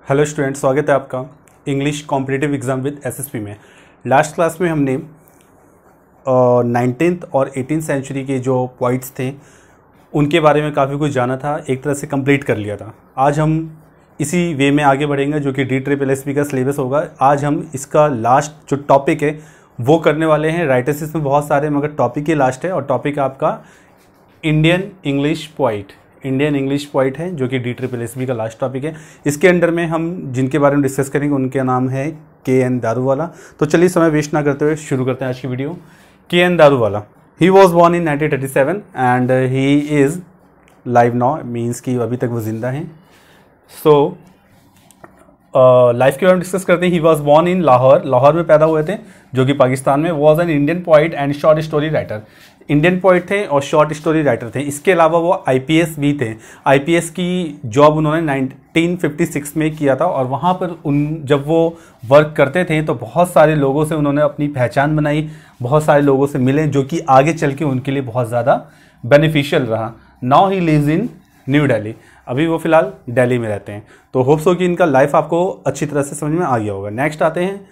Hello student, स्वागत है आपका English competitive exam with SSP में। लास्ट क्लास में हमने 19th और 18th सेंचुरी के जो पॉइंट्स थे उनके बारे में काफ़ी कुछ जाना था, एक तरह से कंप्लीट कर लिया था। आज हम इसी वे में आगे बढ़ेंगे जो कि DSSP का सिलेबस होगा। आज हम इसका लास्ट जो टॉपिक है वो करने वाले हैं। राइटर्स इसमें बहुत सारे मगर टॉपिक ही लास्ट है और टॉपिक आपका इंडियन इंग्लिश पोइट है जो कि DSSP का लास्ट टॉपिक है। इसके अंडर में हम जिनके बारे में डिस्कस करेंगे उनके नाम है KN दारूवाला। तो चलिए समय वेस्ट ना करते हुए शुरू करते हैं आज की video. KN Daruwalla, he was born in 1937 and he is live now, means कि अभी तक वो जिंदा हैं। सो लाइफ के बारे में डिस्कस करते हैं। ही वॉज बॉर्न इन लाहौर में पैदा हुए थे जो कि पाकिस्तान में। Was an Indian poet and short story writer, Indian poet थे और शॉर्ट स्टोरी राइटर थे। इसके अलावा वो IPS भी थे। IPS की जॉब उन्होंने 1956 में किया था और वहाँ पर जब वो वर्क करते थे तो बहुत सारे लोगों से उन्होंने अपनी पहचान बनाई, बहुत सारे लोगों से मिले जो कि आगे चल के उनके लिए बहुत ज़्यादा बेनिफिशियल रहा। Now he lives in New Delhi, अभी वो फिलहाल दिल्ली में रहते हैं। तो होप्स हो कि इनका लाइफ आपको अच्छी तरह से समझ में आ गया होगा। नेक्स्ट आते हैं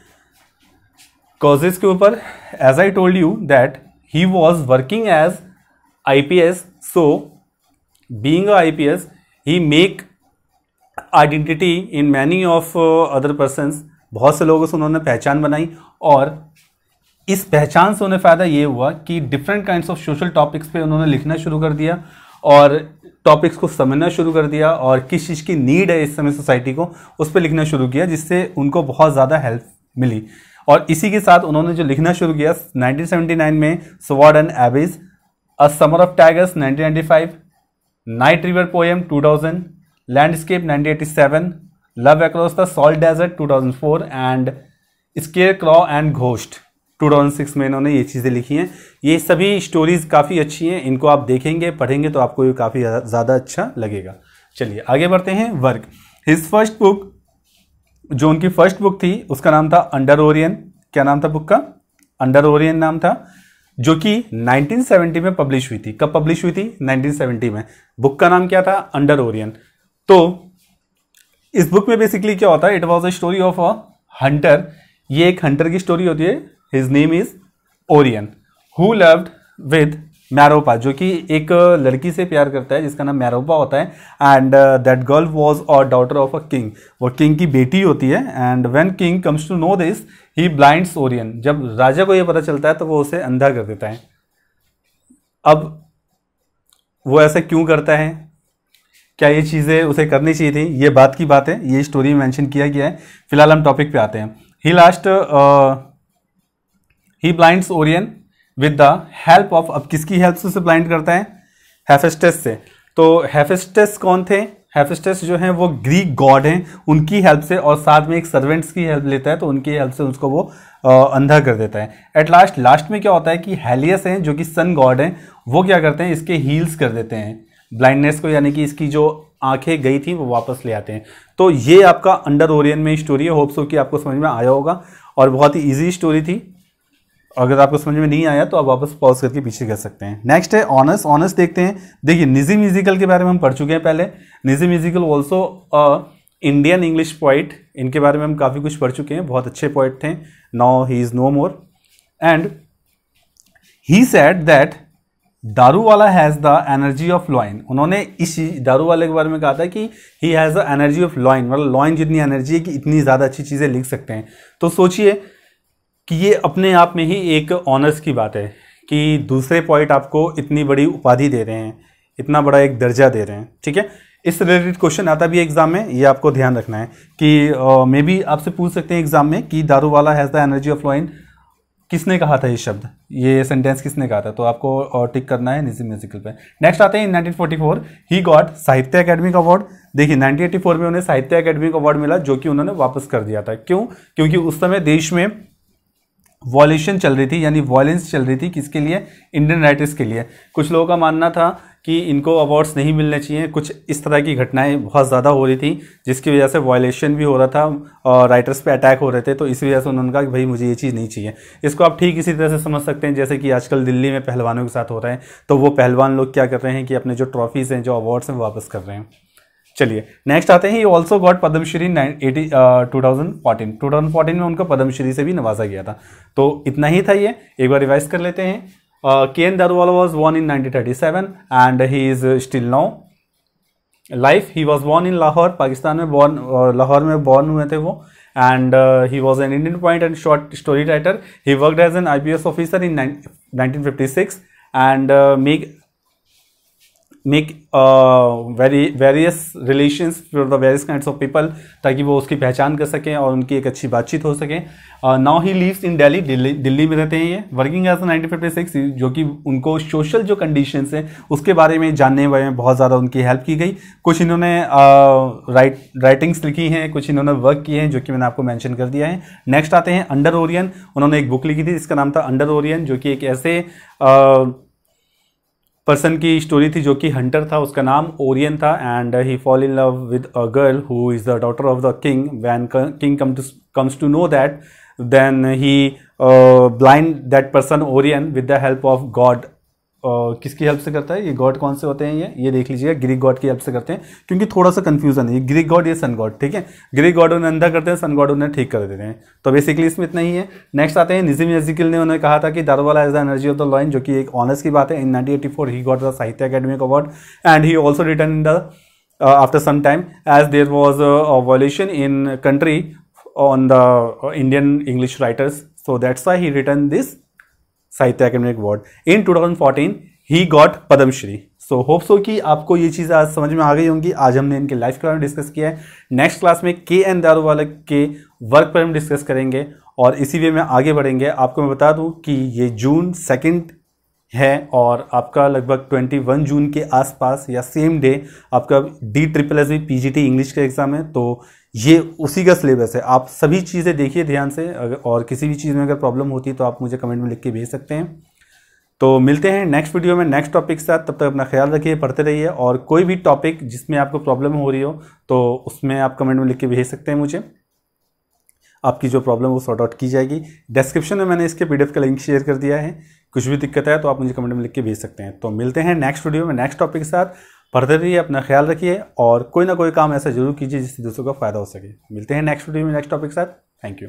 कॉजेज के ऊपर। As I told you that he was working as IPS, so being a IPS he make identity in many of other persons, बहुत से लोगों से उन्होंने पहचान बनाई और इस पहचान से उन्हें फ़ायदा ये हुआ कि different kinds of social topics पे उन्होंने लिखना शुरू कर दिया और टॉपिक्स को समझना शुरू कर दिया और किस चीज़ की नीड है इस समय सोसाइटी को उस पर लिखना शुरू किया, जिससे उनको बहुत ज़्यादा हेल्प मिली। और इसी के साथ उन्होंने जो लिखना शुरू किया 1979 में sword and abyss, a summer of tigers 1995, night river poem 2000, landscape 1987, love across the salt desert 2004 and scarecrow and ghost 2006 में इन्होंने ये चीज़ें लिखी हैं। ये सभी स्टोरीज काफ़ी अच्छी हैं, इनको आप देखेंगे पढ़ेंगे तो आपको ये काफ़ी ज़्यादा अच्छा लगेगा। चलिए आगे बढ़ते हैं। वर्क, हिज फर्स्ट बुक, जो उनकी फर्स्ट बुक थी उसका नाम था अंडर ओरियन। क्या नाम था बुक का? अंडर ओरियन नाम था, जो कि 1970 में पब्लिश हुई थी। कब पब्लिश हुई थी? 1970 में। बुक का नाम क्या था? Under Orion. तो इस बुक में बेसिकली क्या होता है? It was a story of a hunter. ये एक हंटर की स्टोरी होती है। His name is Orion who loved with Merope, जो कि एक लड़की से प्यार करता है जिसका नाम मैरोपा होता है। And that girl was a daughter of a king, वो किंग की बेटी होती है। And when king comes to know this he blinds Orion, जब राजा को ये पता चलता है तो वो उसे अंधा कर देता है। अब वो ऐसा क्यों करता है, क्या ये चीज़ें उसे करनी चाहिए थी, ये बात की बात है, ये स्टोरी में मेंशन किया गया है। फिलहाल हम टॉपिक पे आते हैं। He blinds Orion with the help of, अब किसकी हेल्प से उसे ब्लाइंड करता है? हेफेस्टस से। तो हेफेस्टस कौन थे? हेफेस्टस जो हैं वो ग्रीक गॉड हैं, उनकी हेल्प से, और साथ में एक सर्वेंट्स की हेल्प लेता है तो उनकी हेल्प से उसको वो अंधा कर देता है। एट लास्ट में क्या होता है कि हेलियस हैं जो कि सन गॉड हैं, वो क्या करते हैं इसके हील्स कर देते हैं ब्लाइंडनेस को, यानी कि इसकी जो आंखें गई थी वो वापस ले आते हैं। तो ये आपका अंडर ओरियन में स्टोरी है। होप्स हो कि आपको समझ में आया होगा और बहुत ही ईजी स्टोरी थी। अगर आपको समझ में नहीं आया तो आप वापस पॉज करके पीछे कर सकते हैं। नेक्स्ट है ऑनर्स। ऑनर्स देखते हैं। देखिए निजी म्यूजिकल के बारे में हम पढ़ चुके हैं पहले। निजी musical also Indian English poet, इनके बारे में हम काफ़ी कुछ पढ़ चुके हैं, बहुत अच्छे पोइट थे। Now he is no more and he said that Daruwala has the energy of lion. उन्होंने इस दारूवाले के बारे में कहा था कि he has the energy of lion, मतलब लॉइन जितनी एनर्जी है कि इतनी ज़्यादा अच्छी चीज़ें लिख सकते हैं। तो सोचिए कि ये अपने आप में ही एक ऑनर्स की बात है कि दूसरे पॉइंट आपको इतनी बड़ी उपाधि दे रहे हैं, इतना बड़ा एक दर्जा दे रहे हैं। ठीक है, इस रिलेटेड क्वेश्चन आता भी एग्जाम में, ये आपको ध्यान रखना है कि मे बी आपसे पूछ सकते हैं एग्जाम में कि Daruwala has the energy of lion, किसने कहा था ये शब्द, ये सेंटेंस किसने कहा था? तो आपको टिक करना है निजी म्यूजिकल पे। नेक्स्ट आते हैं 1944 ही गॉट साहित्य अकेडमी का अवार्ड। देखिए 1984 में उन्हें साहित्य अकेडमी का अवार्ड मिला जो कि उन्होंने वापस कर दिया था। क्यों? क्योंकि उस समय देश में वॉल्यूशन चल रही थी, यानी वॉयलेंस चल रही थी। किसके लिए? इंडियन राइटर्स के लिए। कुछ लोगों का मानना था कि इनको अवार्ड्स नहीं मिलने चाहिए, कुछ इस तरह की घटनाएं बहुत ज़्यादा हो रही थी जिसकी वजह से वॉयलेशन भी हो रहा था और राइटर्स पे अटैक हो रहे थे। तो इस वजह से उन्होंने कहा कि भाई मुझे ये चीज़ नहीं चाहिए। इसको आप ठीक इसी तरह से समझ सकते हैं जैसे कि आजकल दिल्ली में पहलवानों के साथ हो रहा है। तो वो पहलवान लोग क्या कर रहे हैं कि अपने जो ट्रॉफीज़ हैं, जो अवार्ड्स हैं, वापस कर रहे हैं। चलिए नेक्स्ट आते हैं, ही ऑल्सो गॉट पद्मश्री 2014 में उनको पद्मश्री से भी नवाजा गया था। तो इतना ही था, ये एक बार रिवाइज कर लेते हैं। K N. Daruwala was born in 1937 and he is still now life. He was born in Lahore, Pakistan में लाहौर में बॉर्न हुए थे वो। And he was an Indian poet and short story writer. He worked as an IPS officer in 1956 एंड make various relations for the various kinds of people, ताकि वो उसकी पहचान कर सकें और उनकी एक अच्छी बातचीत हो सके। Now he lives in Delhi में रहते हैं ये। वर्किंग एज 1956, जो कि उनको सोशल जो कंडीशंस हैं उसके बारे में जानने में बहुत ज़्यादा उनकी हेल्प की गई। कुछ इन्होंने राइटिंग्स लिखी हैं, कुछ इन्होंने वर्क किए हैं, जो कि मैंने आपको मेंशन कर दिया है। नेक्स्ट आते हैं अंडर ओरियन। उन्होंने एक बुक लिखी थी जिसका नाम था अंडर ओरियन, जो कि एक ऐसे पर्सन की स्टोरी थी जो कि हंटर था, उसका नाम ओरियन था। And he fall in love with a girl who is the daughter of the king. When king comes to know that, then he blind that person Orion with the help of God। किसकी help से करता है ये? God कौन से होते हैं ये देख लीजिएगा, ग्रीक गॉड की हेल्प से करते हैं, क्योंकि थोड़ा सा कंफ्यूजन है, ये ग्रीक गॉड ये सन गॉड, ठीक है। ग्रीक गॉड उन्हें अंधा करते हैं, सन गॉड उन्हें ठीक कर देते हैं। तो बेसिकली इसमें इतना ही है। नेक्स्ट आते हैं नजीम एज़िकिल ने उन्हें कहा था कि Daruwalla is the energy of the lion, जो कि एक ऑनर्स की बात है। In 1984 he got the Sahitya Akademi award and he also return in the after some time as there was a evolution in country on the Indian English writers, so that's why he return this Sahitya Akademi award. In 2014 he got Padmashri. So hope so कि आपको ये चीज़ आज समझ में आ गई होंगी। आज हमने इनके लाइफ के बारे में डिस्कस किया है। नेक्स्ट क्लास में के.एन. दारूवाला के वर्क पर हम डिस्कस करेंगे और इसी वे में आगे बढ़ेंगे। आपको मैं बता दूं कि ये जून 2 है और आपका लगभग 21 जून के आसपास या सेम डे आपका DSSS PGT इंग्लिश का एग्ज़ाम है। तो ये उसी का सिलेबस है। आप सभी चीज़ें देखिए ध्यान से, और किसी भी चीज़ में अगर प्रॉब्लम होती है तो आप मुझे कमेंट में लिख के भेज सकते हैं। तो मिलते हैं नेक्स्ट वीडियो में नेक्स्ट टॉपिक के साथ। तब तक अपना ख्याल रखिए, पढ़ते रहिए, और कोई भी टॉपिक जिसमें आपको प्रॉब्लम हो रही हो तो उसमें आप कमेंट में लिख के भेज सकते हैं मुझे। आपकी जो प्रॉब्लम वो सॉर्ट आउट की जाएगी। डिस्क्रिप्शन में मैंने इसके PDF का लिंक शेयर कर दिया है। कुछ भी दिक्कत है तो आप मुझे कमेंट में लिख के भेज सकते हैं। तो मिलते हैं नेक्स्ट वीडियो में नेक्स्ट टॉपिक के साथ। पढ़ते रहिए, अपना ख्याल रखिए, और कोई ना कोई काम ऐसा जरूर कीजिए जिससे दूसरों का फायदा हो सके। मिलते हैं नेक्स्ट वीडियो में नेक्स्ट टॉपिक के साथ। Thank you.